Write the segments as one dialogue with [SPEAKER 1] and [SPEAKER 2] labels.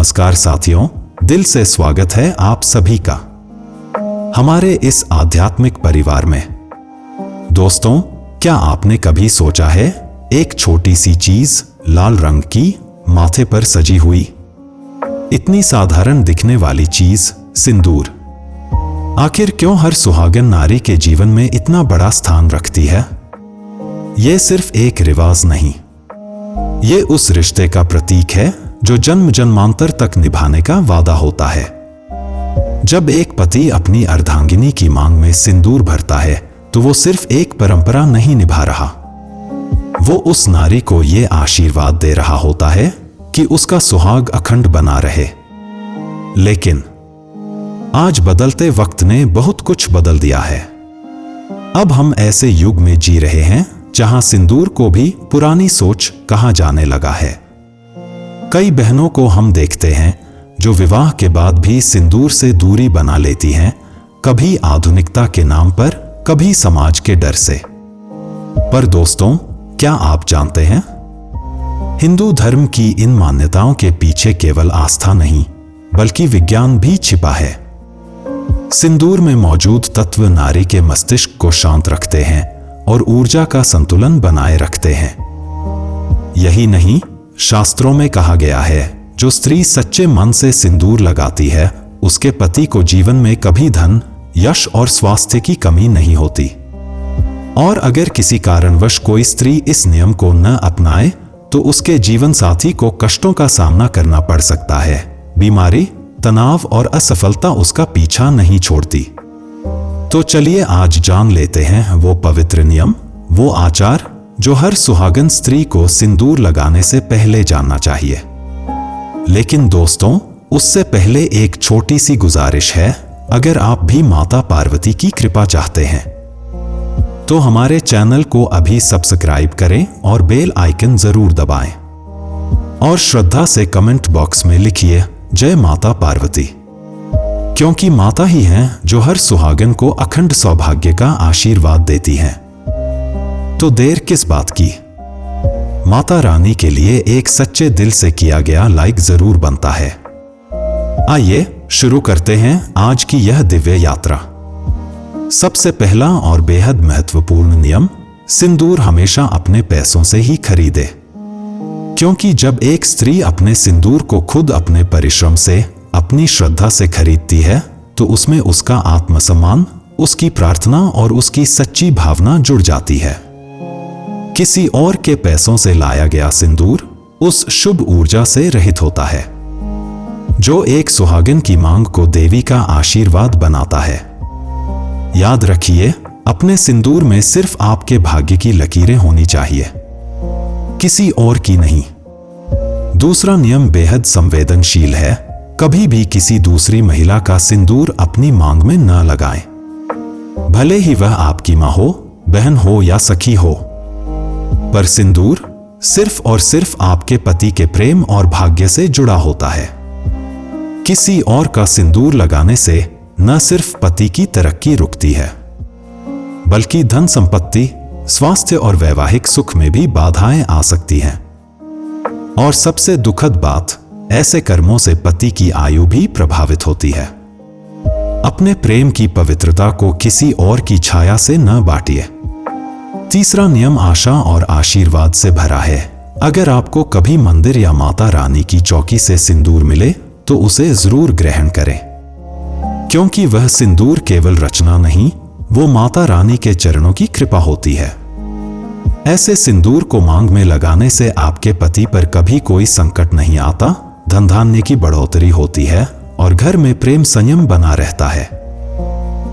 [SPEAKER 1] नमस्कार साथियों, दिल से स्वागत है आप सभी का हमारे इस आध्यात्मिक परिवार में। दोस्तों, क्या आपने कभी सोचा है, एक छोटी सी चीज लाल रंग की माथे पर सजी हुई, इतनी साधारण दिखने वाली चीज सिंदूर, आखिर क्यों हर सुहागन नारी के जीवन में इतना बड़ा स्थान रखती है? ये सिर्फ एक रिवाज नहीं, ये उस रिश्ते का प्रतीक है जो जन्म जन्मांतर तक निभाने का वादा होता है। जब एक पति अपनी अर्धांगिनी की मांग में सिंदूर भरता है तो वो सिर्फ एक परंपरा नहीं निभा रहा, वो उस नारी को ये आशीर्वाद दे रहा होता है कि उसका सुहाग अखंड बना रहे। लेकिन आज बदलते वक्त ने बहुत कुछ बदल दिया है। अब हम ऐसे युग में जी रहे हैं जहां सिंदूर को भी पुरानी सोच कहा जाने लगा है। कई बहनों को हम देखते हैं जो विवाह के बाद भी सिंदूर से दूरी बना लेती हैं, कभी आधुनिकता के नाम पर, कभी समाज के डर से। पर दोस्तों, क्या आप जानते हैं, हिंदू धर्म की इन मान्यताओं के पीछे केवल आस्था नहीं बल्कि विज्ञान भी छिपा है। सिंदूर में मौजूद तत्व नारी के मस्तिष्क को शांत रखते हैं और ऊर्जा का संतुलन बनाए रखते हैं। यही नहीं, शास्त्रों में कहा गया है, जो स्त्री सच्चे मन से सिंदूर लगाती है उसके पति को जीवन में कभी धन, यश और स्वास्थ्य की कमी नहीं होती। और अगर किसी कारणवश कोई स्त्री इस नियम को न अपनाए तो उसके जीवन साथी को कष्टों का सामना करना पड़ सकता है। बीमारी, तनाव और असफलता उसका पीछा नहीं छोड़ती। तो चलिए आज जान लेते हैं वो पवित्र नियम, वो आचार जो हर सुहागन स्त्री को सिंदूर लगाने से पहले जानना चाहिए। लेकिन दोस्तों, उससे पहले एक छोटी सी गुजारिश है। अगर आप भी माता पार्वती की कृपा चाहते हैं तो हमारे चैनल को अभी सब्सक्राइब करें और बेल आइकन जरूर दबाएं। और श्रद्धा से कमेंट बॉक्स में लिखिए जय माता पार्वती, क्योंकि माता ही हैं जो हर सुहागन को अखंड सौभाग्य का आशीर्वाद देती हैं। तो देर किस बात की, माता रानी के लिए एक सच्चे दिल से किया गया लाइक जरूर बनता है। आइए शुरू करते हैं आज की यह दिव्य यात्रा। सबसे पहला और बेहद महत्वपूर्ण नियम, सिंदूर हमेशा अपने पैसों से ही खरीदे। क्योंकि जब एक स्त्री अपने सिंदूर को खुद अपने परिश्रम से, अपनी श्रद्धा से खरीदती है तो उसमें उसका आत्मसम्मान, उसकी प्रार्थना और उसकी सच्ची भावना जुड़ जाती है। किसी और के पैसों से लाया गया सिंदूर उस शुभ ऊर्जा से रहित होता है जो एक सुहागिन की मांग को देवी का आशीर्वाद बनाता है। याद रखिए, अपने सिंदूर में सिर्फ आपके भाग्य की लकीरें होनी चाहिए, किसी और की नहीं। दूसरा नियम बेहद संवेदनशील है, कभी भी किसी दूसरी महिला का सिंदूर अपनी मांग में न लगाएं। भले ही वह आपकी मां हो, बहन हो या सखी हो, पर सिंदूर सिर्फ और सिर्फ आपके पति के प्रेम और भाग्य से जुड़ा होता है। किसी और का सिंदूर लगाने से न सिर्फ पति की तरक्की रुकती है बल्कि धन संपत्ति, स्वास्थ्य और वैवाहिक सुख में भी बाधाएं आ सकती हैं। और सबसे दुखद बात, ऐसे कर्मों से पति की आयु भी प्रभावित होती है। अपने प्रेम की पवित्रता को किसी और की छाया से न बांटिए। तीसरा नियम आशा और आशीर्वाद से भरा है। अगर आपको कभी मंदिर या माता रानी की चौकी से सिंदूर मिले तो उसे जरूर ग्रहण करें, क्योंकि वह सिंदूर केवल रचना नहीं, वो माता रानी के चरणों की कृपा होती है। ऐसे सिंदूर को मांग में लगाने से आपके पति पर कभी कोई संकट नहीं आता, धन धान्य की बढ़ोतरी होती है और घर में प्रेम संयम बना रहता है।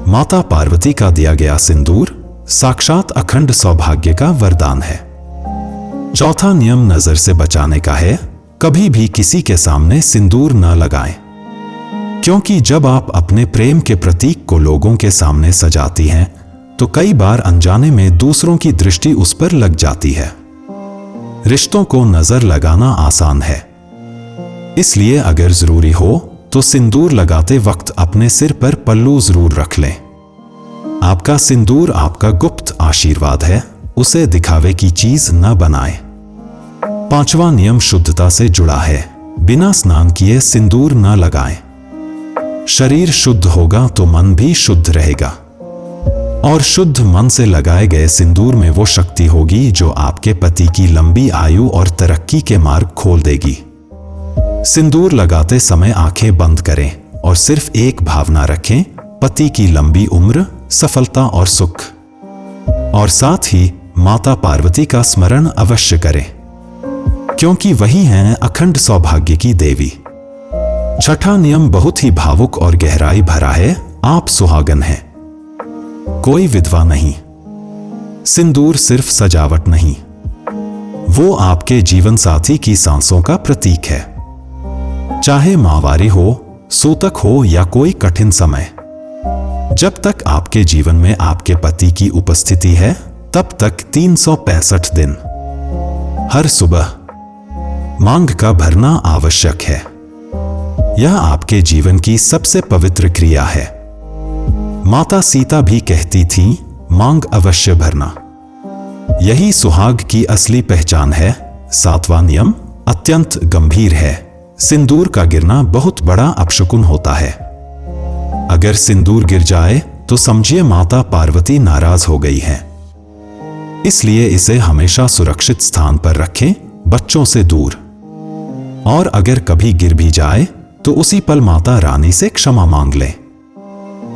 [SPEAKER 1] माता पार्वती का दिया गया सिंदूर साक्षात अखंड सौभाग्य का वरदान है। चौथा नियम नजर से बचाने का है। कभी भी किसी के सामने सिंदूर न लगाएं, क्योंकि जब आप अपने प्रेम के प्रतीक को लोगों के सामने सजाती हैं तो कई बार अनजाने में दूसरों की दृष्टि उस पर लग जाती है। रिश्तों को नजर लगाना आसान है, इसलिए अगर जरूरी हो तो सिंदूर लगाते वक्त अपने सिर पर पल्लू जरूर रख लें। आपका सिंदूर आपका गुप्त आशीर्वाद है, उसे दिखावे की चीज न बनाएं। पांचवा नियम शुद्धता से जुड़ा है। बिना स्नान किए सिंदूर न लगाएं। शरीर शुद्ध होगा तो मन भी शुद्ध रहेगा, और शुद्ध मन से लगाए गए सिंदूर में वो शक्ति होगी जो आपके पति की लंबी आयु और तरक्की के मार्ग खोल देगी। सिंदूर लगाते समय आंखें बंद करें और सिर्फ एक भावना रखें, पति की लंबी उम्र, सफलता और सुख। और साथ ही माता पार्वती का स्मरण अवश्य करें, क्योंकि वही हैं अखंड सौभाग्य की देवी। छठा नियम बहुत ही भावुक और गहराई भरा है। आप सुहागन हैं, कोई विधवा नहीं। सिंदूर सिर्फ सजावट नहीं, वो आपके जीवन साथी की सांसों का प्रतीक है। चाहे माहवारी हो, सूतक हो या कोई कठिन समय, जब तक आपके जीवन में आपके पति की उपस्थिति है तब तक 365 दिन हर सुबह मांग का भरना आवश्यक है। यह आपके जीवन की सबसे पवित्र क्रिया है। माता सीता भी कहती थीं, मांग अवश्य भरना। यही सुहाग की असली पहचान है। सातवां नियम अत्यंत गंभीर है। सिंदूर का गिरना बहुत बड़ा अपशकुन होता है। अगर सिंदूर गिर जाए तो समझिए माता पार्वती नाराज हो गई हैं। इसलिए इसे हमेशा सुरक्षित स्थान पर रखें, बच्चों से दूर। और अगर कभी गिर भी जाए तो उसी पल माता रानी से क्षमा मांग लें,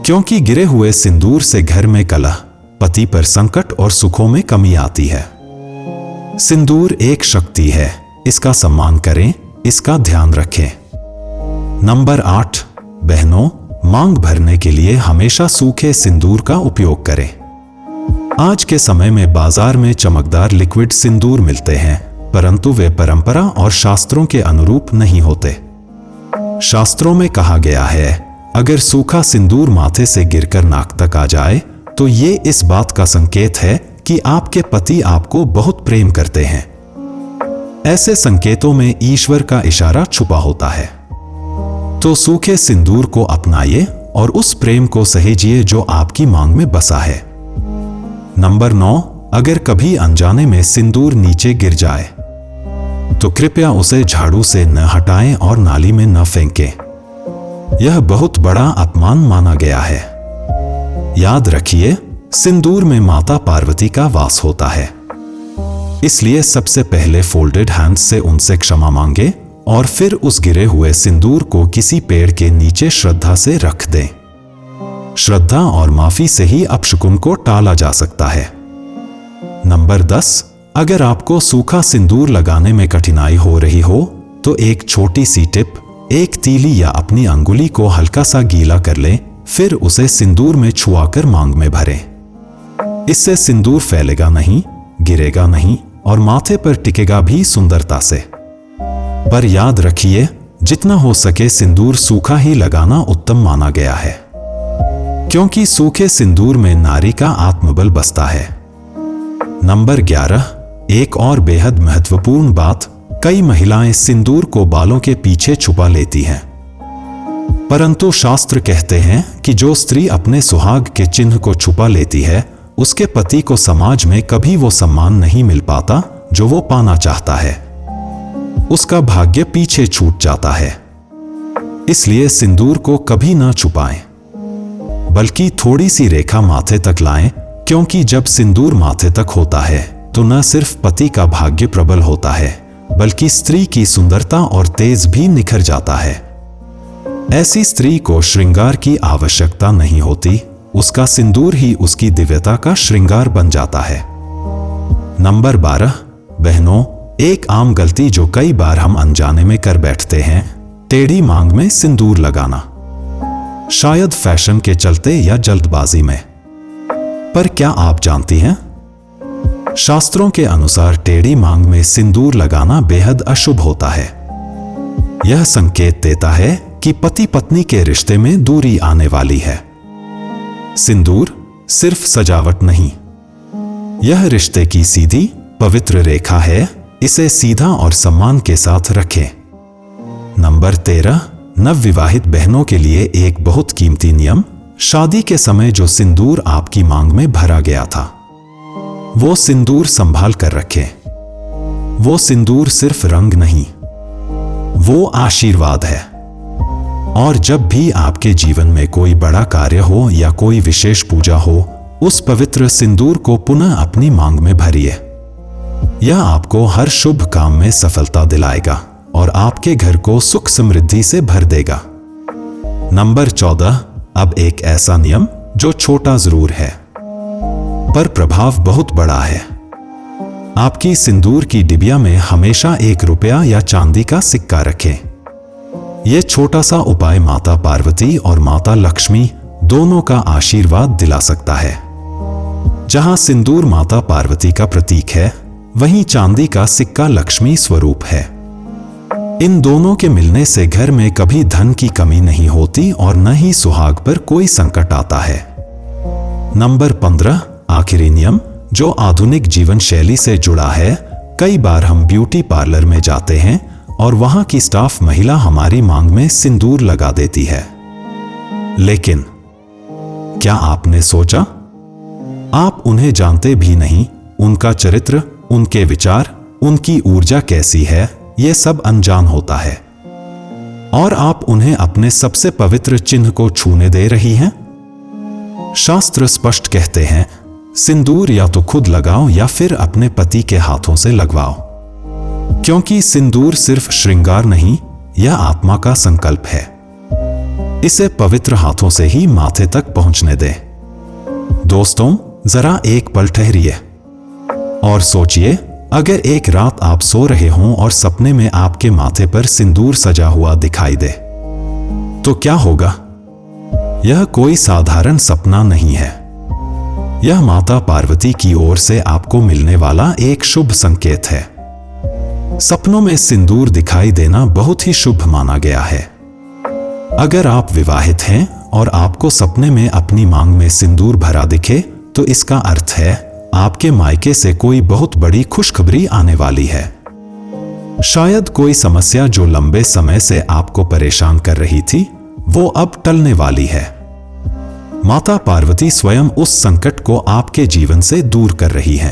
[SPEAKER 1] क्योंकि गिरे हुए सिंदूर से घर में कलह, पति पर संकट और सुखों में कमी आती है। सिंदूर एक शक्ति है, इसका सम्मान करें, इसका ध्यान रखें। नंबर 8, बहनों, मांग भरने के लिए हमेशा सूखे सिंदूर का उपयोग करें। आज के समय में बाजार में चमकदार लिक्विड सिंदूर मिलते हैं, परंतु वे परंपरा और शास्त्रों के अनुरूप नहीं होते। शास्त्रों में कहा गया है, अगर सूखा सिंदूर माथे से गिरकर नाक तक आ जाए तो ये इस बात का संकेत है कि आपके पति आपको बहुत प्रेम करते हैं। ऐसे संकेतों में ईश्वर का इशारा छुपा होता है। तो सूखे सिंदूर को अपनाइए और उस प्रेम को सहेजिए जो आपकी मांग में बसा है। नंबर 9, अगर कभी अनजाने में सिंदूर नीचे गिर जाए तो कृपया उसे झाड़ू से न हटाएं और नाली में न फेंकें। यह बहुत बड़ा अपमान माना गया है। याद रखिए, सिंदूर में माता पार्वती का वास होता है। इसलिए सबसे पहले फोल्डेड हैंड्स से उनसे क्षमा मांगे और फिर उस गिरे हुए सिंदूर को किसी पेड़ के नीचे श्रद्धा से रख दें। श्रद्धा और माफी से ही अपशकुन को टाला जा सकता है। नंबर 10, अगर आपको सूखा सिंदूर लगाने में कठिनाई हो रही हो तो एक छोटी सी टिप, एक तीली या अपनी अंगुली को हल्का सा गीला कर लें, फिर उसे सिंदूर में छुआकर मांग में भरें। इससे सिंदूर फैलेगा नहीं, गिरेगा नहीं और माथे पर टिकेगा भी सुंदरता से। पर याद रखिए, जितना हो सके सिंदूर सूखा ही लगाना उत्तम माना गया है, क्योंकि सूखे सिंदूर में नारी का आत्मबल बसता है। नंबर 11, एक और बेहद महत्वपूर्ण बात, कई महिलाएं सिंदूर को बालों के पीछे छुपा लेती हैं। परंतु शास्त्र कहते हैं कि जो स्त्री अपने सुहाग के चिन्ह को छुपा लेती है, उसके पति को समाज में कभी वो सम्मान नहीं मिल पाता जो वो पाना चाहता है। उसका भाग्य पीछे छूट जाता है। इसलिए सिंदूर को कभी ना छुपाएं, बल्कि थोड़ी सी रेखा माथे तक लाएं, क्योंकि जब सिंदूर माथे तक होता है तो न सिर्फ पति का भाग्य प्रबल होता है, बल्कि स्त्री की सुंदरता और तेज भी निखर जाता है। ऐसी स्त्री को श्रृंगार की आवश्यकता नहीं होती, उसका सिंदूर ही उसकी दिव्यता का श्रृंगार बन जाता है। नंबर 12, बहनों, एक आम गलती जो कई बार हम अनजाने में कर बैठते हैं, टेढ़ी मांग में सिंदूर लगाना। शायद फैशन के चलते या जल्दबाजी में। पर क्या आप जानती हैं, शास्त्रों के अनुसार टेढ़ी मांग में सिंदूर लगाना बेहद अशुभ होता है। यह संकेत देता है कि पति पत्नी के रिश्ते में दूरी आने वाली है। सिंदूर सिर्फ सजावट नहीं, यह रिश्ते की सीधी पवित्र रेखा है। इसे सीधा और सम्मान के साथ रखें। नंबर 13, नवविवाहित बहनों के लिए एक बहुत कीमती नियम, शादी के समय जो सिंदूर आपकी मांग में भरा गया था, वो सिंदूर संभाल कर रखें। वो सिंदूर सिर्फ रंग नहीं, वो आशीर्वाद है। और जब भी आपके जीवन में कोई बड़ा कार्य हो या कोई विशेष पूजा हो, उस पवित्र सिंदूर को पुनः अपनी मांग में भरिए। यह आपको हर शुभ काम में सफलता दिलाएगा और आपके घर को सुख समृद्धि से भर देगा। नंबर 14, अब एक ऐसा नियम जो छोटा जरूर है पर प्रभाव बहुत बड़ा है। आपकी सिंदूर की डिबिया में हमेशा 1 रुपया या चांदी का सिक्का रखें। यह छोटा सा उपाय माता पार्वती और माता लक्ष्मी दोनों का आशीर्वाद दिला सकता है। जहां सिंदूर माता पार्वती का प्रतीक है, वहीं चांदी का सिक्का लक्ष्मी स्वरूप है। इन दोनों के मिलने से घर में कभी धन की कमी नहीं होती और न ही सुहाग पर कोई संकट आता है। नंबर 15, आखिरी नियम जो आधुनिक जीवन शैली से जुड़ा है। कई बार हम ब्यूटी पार्लर में जाते हैं और वहां की स्टाफ महिला हमारी मांग में सिंदूर लगा देती है। लेकिन क्या आपने सोचा, आप उन्हें जानते भी नहीं। उनका चरित्र, उनके विचार, उनकी ऊर्जा कैसी है, यह सब अनजान होता है। और आप उन्हें अपने सबसे पवित्र चिन्ह को छूने दे रही हैं। शास्त्र स्पष्ट कहते हैं, सिंदूर या तो खुद लगाओ या फिर अपने पति के हाथों से लगवाओ, क्योंकि सिंदूर सिर्फ श्रृंगार नहीं, यह आत्मा का संकल्प है। इसे पवित्र हाथों से ही माथे तक पहुंचने दें। दोस्तों, जरा एक पल ठहरिए और सोचिए, अगर एक रात आप सो रहे हों और सपने में आपके माथे पर सिंदूर सजा हुआ दिखाई दे, तो क्या होगा? यह कोई साधारण सपना नहीं है। यह माता पार्वती की ओर से आपको मिलने वाला एक शुभ संकेत है। सपनों में सिंदूर दिखाई देना बहुत ही शुभ माना गया है। अगर आप विवाहित हैं और आपको सपने में अपनी मांग में सिंदूर भरा दिखे, तो इसका अर्थ है आपके मायके से कोई बहुत बड़ी खुशखबरी आने वाली है। शायद कोई समस्या जो लंबे समय से आपको परेशान कर रही थी, वो अब टलने वाली है। माता पार्वती स्वयं उस संकट को आपके जीवन से दूर कर रही है।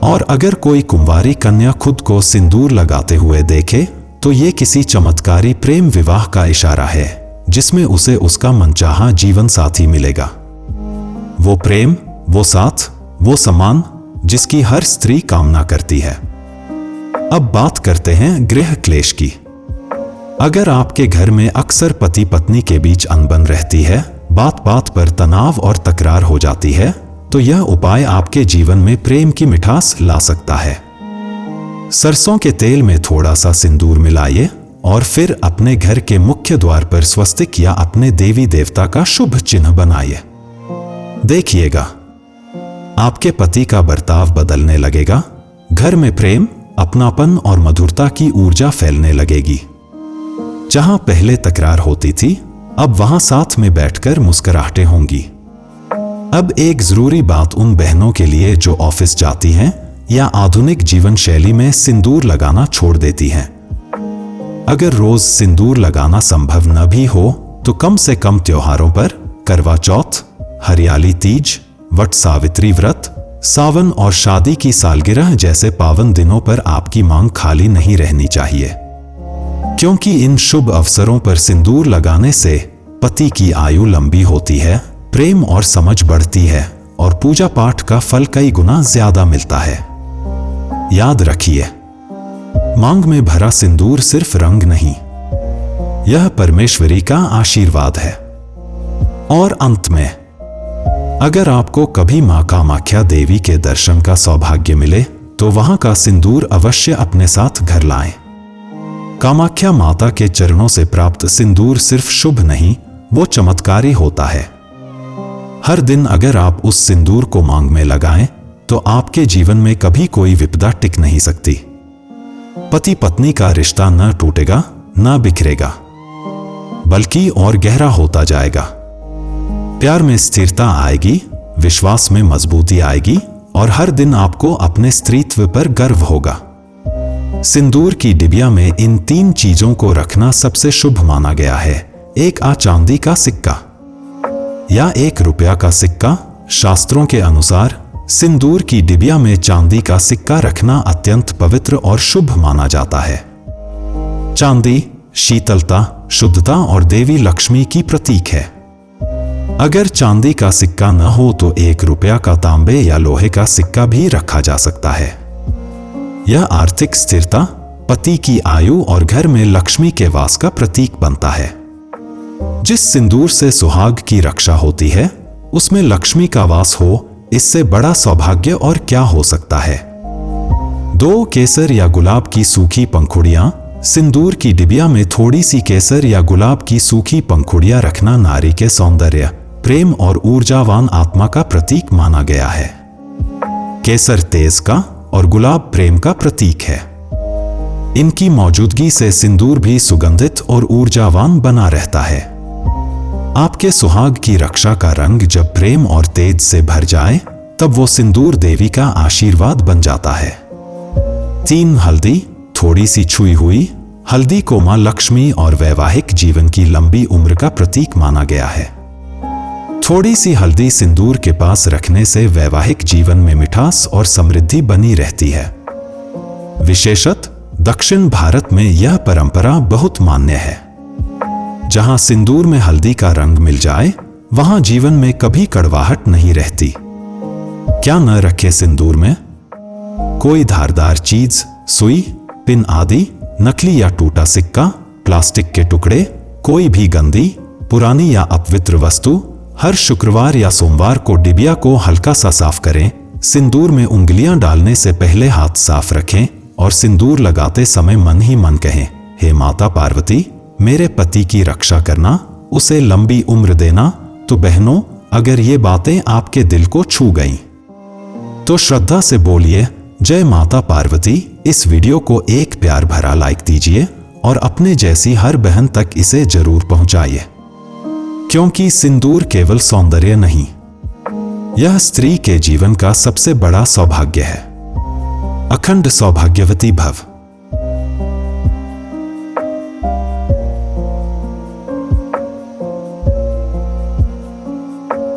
[SPEAKER 1] और अगर कोई कुंवारी कन्या खुद को सिंदूर लगाते हुए देखे, तो ये किसी चमत्कारी प्रेम विवाह का इशारा है, जिसमें उसे उसका मनचाहा जीवन साथी मिलेगा। वो प्रेम, वो साथ, वो सम्मान जिसकी हर स्त्री कामना करती है। अब बात करते हैं गृह क्लेश की। अगर आपके घर में अक्सर पति पत्नी के बीच अनबन रहती है, बात बात पर तनाव और तकरार हो जाती है, तो यह उपाय आपके जीवन में प्रेम की मिठास ला सकता है। सरसों के तेल में थोड़ा सा सिंदूर मिलाइए और फिर अपने घर के मुख्य द्वार पर स्वस्तिक या अपने देवी देवता का शुभ चिन्ह बनाइए। देखिएगा, आपके पति का बर्ताव बदलने लगेगा। घर में प्रेम, अपनापन और मधुरता की ऊर्जा फैलने लगेगी। जहां पहले तकरार होती थी, अब वहां साथ में बैठकर मुस्कुराहटें होंगी। अब एक जरूरी बात उन बहनों के लिए जो ऑफिस जाती हैं या आधुनिक जीवन शैली में सिंदूर लगाना छोड़ देती हैं। अगर रोज सिंदूर लगाना संभव न भी हो, तो कम से कम त्योहारों पर, करवा चौथ, हरियाली तीज, वट सावित्री व्रत, सावन और शादी की सालगिरह जैसे पावन दिनों पर आपकी मांग खाली नहीं रहनी चाहिए। क्योंकि इन शुभ अवसरों पर सिंदूर लगाने से पति की आयु लंबी होती है, प्रेम और समझ बढ़ती है और पूजा पाठ का फल कई गुना ज्यादा मिलता है। याद रखिए, मांग में भरा सिंदूर सिर्फ रंग नहीं, यह परमेश्वरी का आशीर्वाद है। और अंत में, अगर आपको कभी मां कामाख्या देवी के दर्शन का सौभाग्य मिले, तो वहां का सिंदूर अवश्य अपने साथ घर लाएं। कामाख्या माता के चरणों से प्राप्त सिंदूर सिर्फ शुभ नहीं, वो चमत्कारी होता है। हर दिन अगर आप उस सिंदूर को मांग में लगाएं, तो आपके जीवन में कभी कोई विपदा टिक नहीं सकती। पति पत्नी का रिश्ता न टूटेगा, न बिखरेगा, बल्कि और गहरा होता जाएगा। प्यार में स्थिरता आएगी, विश्वास में मजबूती आएगी और हर दिन आपको अपने स्त्रीत्व पर गर्व होगा। सिंदूर की डिबिया में इन 3 चीजों को रखना सबसे शुभ माना गया है। एक चांदी का सिक्का या 1 रुपया का सिक्का। शास्त्रों के अनुसार सिंदूर की डिबिया में चांदी का सिक्का रखना अत्यंत पवित्र और शुभ माना जाता है। चांदी शीतलता, शुद्धता और देवी लक्ष्मी की प्रतीक है। अगर चांदी का सिक्का न हो तो 1 रुपया का तांबे या लोहे का सिक्का भी रखा जा सकता है। यह आर्थिक स्थिरता, पति की आयु और घर में लक्ष्मी के वास का प्रतीक बनता है। जिस सिंदूर से सुहाग की रक्षा होती है, उसमें लक्ष्मी का वास हो, इससे बड़ा सौभाग्य और क्या हो सकता है। 2 केसर या गुलाब की सूखी पंखुड़ियां। सिंदूर की डिबिया में थोड़ी सी केसर या गुलाब की सूखी पंखुड़ियां रखना नारी के सौंदर्य, प्रेम और ऊर्जावान आत्मा का प्रतीक माना गया है। केसर तेज का और गुलाब प्रेम का प्रतीक है। इनकी मौजूदगी से सिंदूर भी सुगंधित और ऊर्जावान बना रहता है। आपके सुहाग की रक्षा का रंग जब प्रेम और तेज से भर जाए, तब वो सिंदूर देवी का आशीर्वाद बन जाता है। 3 हल्दी। थोड़ी सी छुई हुई हल्दी को मां लक्ष्मी और वैवाहिक जीवन की लंबी उम्र का प्रतीक माना गया है। थोड़ी सी हल्दी सिंदूर के पास रखने से वैवाहिक जीवन में मिठास और समृद्धि बनी रहती है। विशेषत दक्षिण भारत में यह परंपरा बहुत मान्य है। जहां सिंदूर में हल्दी का रंग मिल जाए, वहां जीवन में कभी कड़वाहट नहीं रहती। क्या न रखे सिंदूर में? कोई धारदार चीज, सुई, पिन आदि, नकली या टूटा सिक्का, प्लास्टिक के टुकड़े, कोई भी गंदी, पुरानी या अपवित्र वस्तु। हर शुक्रवार या सोमवार को डिबिया को हल्का सा साफ करें। सिंदूर में उंगलियां डालने से पहले हाथ साफ रखें और सिंदूर लगाते समय मन ही मन कहें, हे माता पार्वती, मेरे पति की रक्षा करना, उसे लंबी उम्र देना। तो बहनों, अगर ये बातें आपके दिल को छू गईं, तो श्रद्धा से बोलिए, जय माता पार्वती। इस वीडियो को एक प्यार भरा लाइक दीजिए और अपने जैसी हर बहन तक इसे जरूर पहुंचाइए, क्योंकि सिंदूर केवल सौंदर्य नहीं, यह स्त्री के जीवन का सबसे बड़ा सौभाग्य है। अखंड सौभाग्यवती भव।